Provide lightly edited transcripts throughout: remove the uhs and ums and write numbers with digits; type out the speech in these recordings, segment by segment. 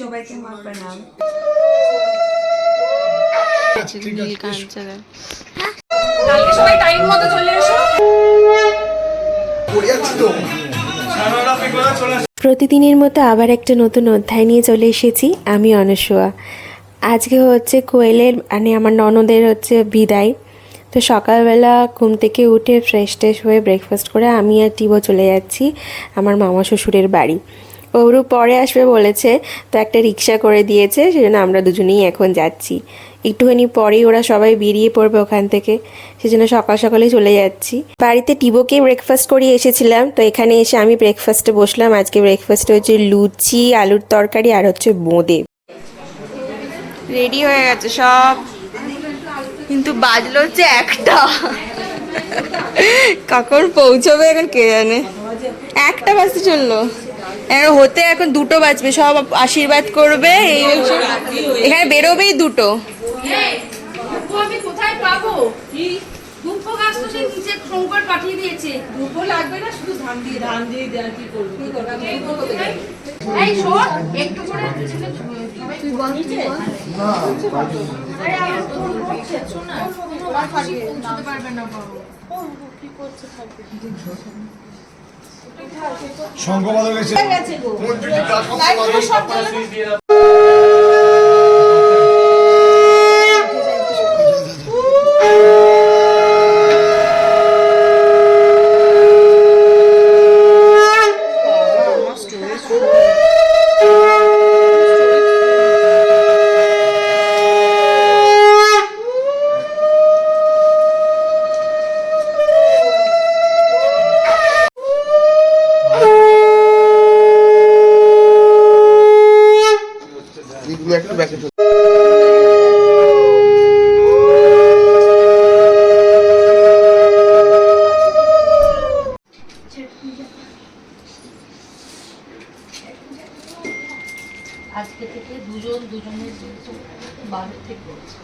সবাইকে মা প্রণাম। কালকে সবাই টাইম মতো চলে এসো। প্রতিদিনের মতো আবার একটা নতুন অধ্যায় নিয়ে চলে এসেছি আমি অনস্বয়া। আজকে হচ্ছে কোয়েলের মানে আমার ননদের হচ্ছে বিদায়। তো সকালবেলা ঘুম থেকে উঠে ফ্রেশ ট্রেশ হয়ে ব্রেকফাস্ট করে আমি আর টিবো চলে যাচ্ছি আমার মামা শ্বশুরের বাড়ি। ওরও পরে আসবে বলেছে, তো একটা রিক্সা করে দিয়েছে, সেজন্য আমরা দুজনেই এখন যাচ্ছি। একটুখানি পরেই ওরা সবাই বেরিয়ে পড়বে ওখান থেকে, সেজন্য সকাল সকালে চলে যাচ্ছি। বাড়িতে টিবোকে ব্রেকফাস্ট করিয়ে এসেছিলাম, তো এখানে এসে আমি ব্রেকফাস্টে বসলাম। আজকে ব্রেকফাস্টে হচ্ছে লুচি, আলুর তরকারি আর হচ্ছে বোঁদে। রেডি হয়ে গেছে সব, কিন্তু বাজলো হচ্ছে একটা। কখন পৌঁছবে এখন কে জানে। একটা বাজতে চললো, এখন হতে এখন দুটো বাজবে। সব আশীর্বাদ করবে, এই এখানে বেরোবেই দুটো। আমি কোথায় পাবো? দুটো গাছ তো সেই নিচে সংকট পাঠিয়ে দিয়েছে। দুটো লাগবে না, শুধু ধান দিয়ে দেওয়া কি করবো? এই শোন, একটু করে তুই বল নিচে। আরে আমার তো হচ্ছে শোন না, তোমার পাঠিয়ে পৌঁছতে পারবে না বাবু। কি করছে থাকবে? সংঘবাদ হয়েছে গো। একটা ব্যাকেট আজকে থেকে দুজনের বাইরে থেকে করছে।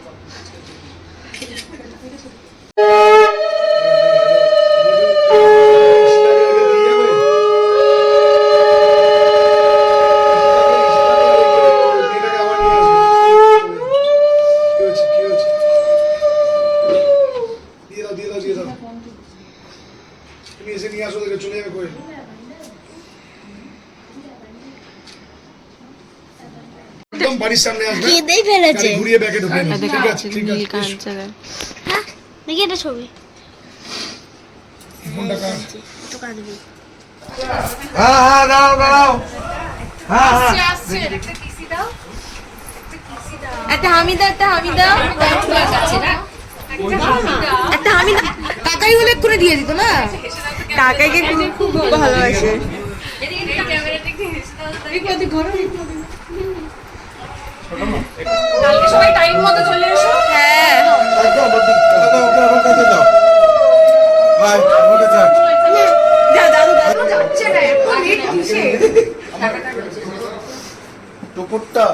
তুমি এসে নিয়ে আসো, চলে যাবে করে। একদম বাড়ির সামনে আসবে, কেঁদেই ফেলেছে। ঘুরিয়ে ব্যাগে ঢুকে নিন। ঠিক আছে, ঠিক আছে। হ্যাঁ দেখি এটা ছবি ফোনটা কাট। তো কাঁদবি। হ্যাঁ হ্যাঁ, দাঁড়াও দাঁড়াও। হ্যাঁ হ্যাঁ, একটা হামিদা, একটা হামিদা, একটা হামিদা। কাকাই হলে করে দিয়ে দিত না, কাকাইকে খুব ভালোবাসে। কালকে সবাই টাইম মতো চলে এসো। হ্যাঁ একদম ওকে কাছে দাও। হাই, ওকে যা। যা দাদু দাদু যাচ্ছে না, এত লেট কিসে? টুকুরটা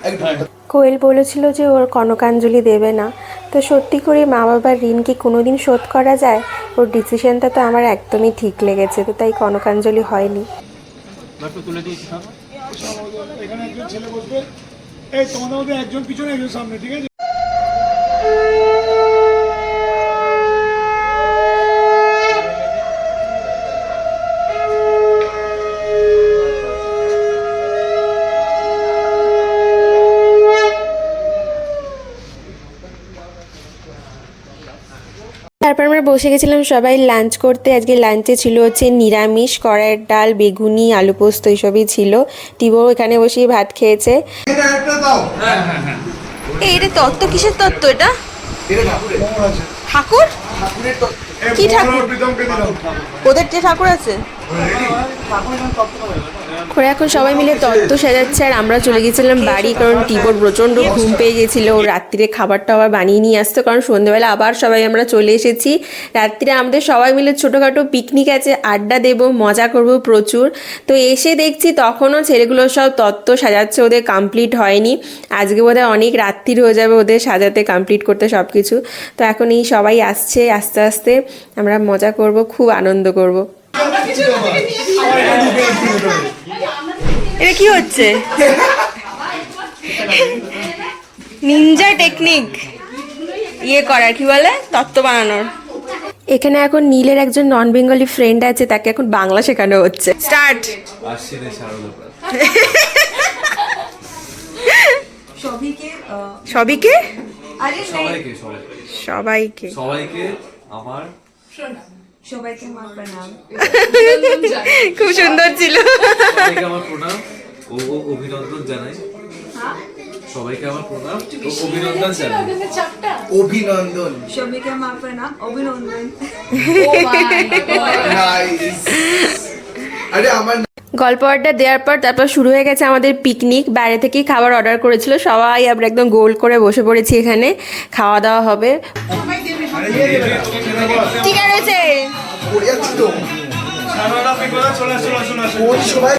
একদম। কোয়েল বলেছিল যে ওর কনকাঞ্জলি দেবে না, তো সত্যি করে মা বাবার ঋণ কি কোনোদিন শোধ করা যায়? ওর ডিসিশনটা তো আমার একদমই ঠিক লেগেছে, তো তাই কনকাঞ্জলি হয়নি। এখানে একজন ছেলে বসবে, এই তোমাদের মধ্যে একজন পিছনে একজন সামনে, ঠিক আছে? তারপর আমরা বসে গেছিলাম সবাই লাঞ্চ করতে। আজকে লাঞ্চে ছিল হচ্ছে নিরামিষ, কড়াইয়ের ডাল, বেগুনি, আলু পোস্ত এইসবই ছিল। টিবো এখানে বসেই ভাত খেয়েছে। এটা তত্ত্ব, কিসের তত্ত্ব এটা? ঠাকুর? কি ঠাকুর? ওদের যে ঠাকুর আছে করে এখন সবাই মিলে তত্ত্ব সাজাচ্ছে, আর আমরা চলে গেছিলাম বাড়ি, কারণ টিবোর প্রচণ্ড ঘুম পেয়ে গেছিলো। ও রাত্রিরে খাবারটা আবার বানিয়ে নিয়ে আসতো, কারণ সন্ধ্যেবেলা আবার সবাই আমরা চলে এসেছি। রাত্রিরে আমাদের সবাই মিলে ছোটোখাটো পিকনিক আছে, আড্ডা দেবো, মজা করব প্রচুর। তো এসে দেখছি তখনও ছেলেগুলো সব তত্ত্ব সাজাচ্ছে, ওদের কমপ্লিট হয়নি। আজকে বোধহয় অনেক রাত্রির হয়ে যাবে ওদের সাজাতে, কমপ্লিট করতে সব কিছু। তো এখন এই সবাই আসছে, আস্তে আস্তে আমরা মজা করব, খুব আনন্দ করব। এটা কি হচ্ছে? নিনজা টেকনিক ইয়ে করার কি বলে তত্ত্ব বানানোর। এখানে এখন নীলের একজন নন বেঙ্গলি ফ্রেন্ড আছে, তাকে এখন বাংলা শেখানো হচ্ছে। স্টার্ট। আশ্বিনে শারদপ্রাণ সবিকে সবাইকে সবাইকে সবাইকে আমার খুব সুন্দর ছিল। সবাইকে আমার প্রণাম ও অভিনন্দন জানাই। সবাইকে আমার প্রণাম ও অভিনন্দন জানাই। অভিনন্দন সবাইকে আমার প্রণাম অভিনন্দন। Nice. আরে আমার গল্প আড্ডা দেওয়ার পর তারপর শুরু হয়ে গেছে আমাদের পিকনিক। বাইরে থেকেই খাবার অর্ডার করেছিল সবাই, আমরা একদম গোল করে বসে পড়েছি, এখানে খাওয়া দাওয়া হবে। ঠিক আছে পড়ে যাচ্ছি তো ওই সবাই